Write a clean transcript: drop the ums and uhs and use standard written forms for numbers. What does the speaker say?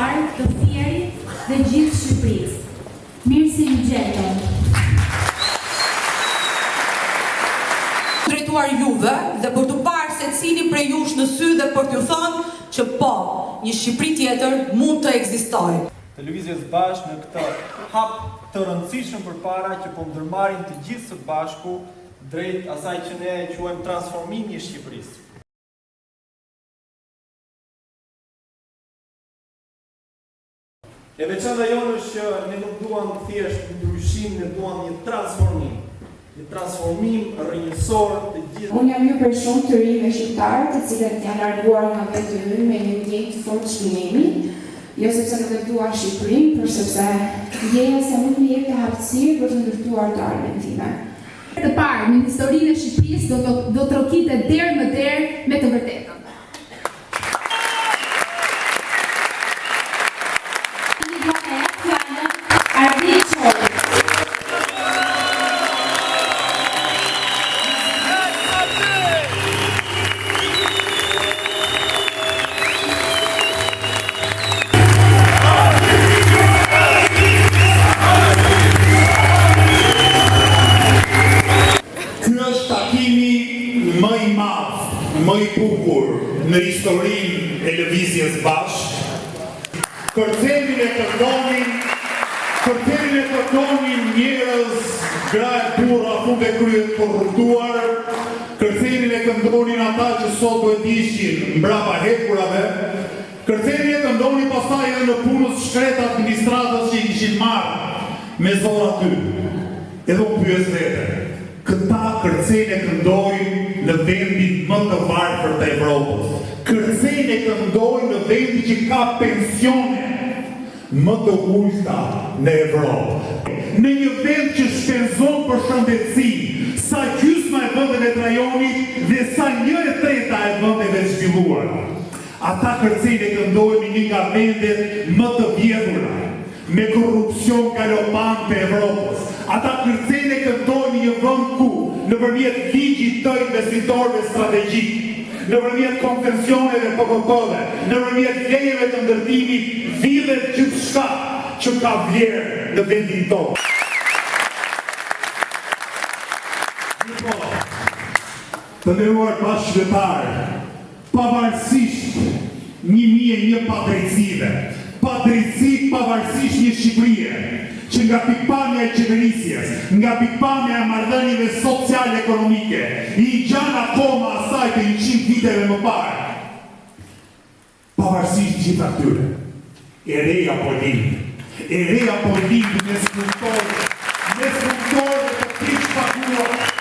shqiptar, të Fierit dhe gjithë Shqipërisë. Mirë se ju gjetëm. Drejtuar juve dhe për të parë se cili prej jush në sy dhe për t'ju thënë që po, një Shqipëri tjetër mund të ekzistojë. Televizjes bashkë në këtë hap të rëndësishëm përpara që po ndërmarrin të gjithë së bashku drejt asaj që ne quajmë transformimi i Shqipërisë. E veçanta jonë është që ne nuk duam thjesht ndryshim, ne duam një transformim. Një transformim rrënjësor të gjithë. Unë jam një person të ri me shqiptarë, të cilët janë larguar nga vetë ynë me një ndjenjë të fortë çmimi, jo sepse nuk e dua Shqipërinë, por sepse ndjeja se nuk më jep të hapësirë për të ndërtuar të ardhmen time. Të parë, në historinë e Shqipërisë do të rokitet derë më derë me të vërtetën. Më i bukur në historinë e lëvizjes bashkë. Kërcenin e kërkonin njerëz, gra e burra, funde kryet korruptuar. Kërcenin e këndonin ata që sot duhet ishin mbrapa hekurave. Kërcenin e këndonin pastaj edhe në punës shkretë administratës që i kishin marrë me zor aty. Edhe unë pyes vete, këta kërcenin e këndojnë në vendin më të varfër të Evropës. Kërcenin e këndojnë në vendin që ka pensione më të ulta në Evropë. Në një vend që shpenzon për shëndetësi sa gjysma e vendeve të rajonit dhe sa 1/3 e vendeve të zhvilluar. Ata kërcenin e këndojnë një nga vendet më të vjedhura me korrupsion galopant të Evropës. Ata kërcenin e këndojnë një vend ku nëpërmjet ligjit të investitorëve strategjik, nëpërmjet konvencioneve PPP-ve, nëpërmjet lejeve të ndërtimit, vidhet gjithçka që ka vlerë në vendin tonë. Të nderuar bashkëqytetarë, pavarësisht 1001 padrejtësive, padrejtësi pavarësisht një Shqipërie që nga pikpamja e qeverisjes, nga pikpamja e marrëdhënieve social-ekonomike, i gjan akoma asaj të 100 viteve më parë. Pavarësisht gjithë atyre, e reja po lindë me strukturë të keq paguar,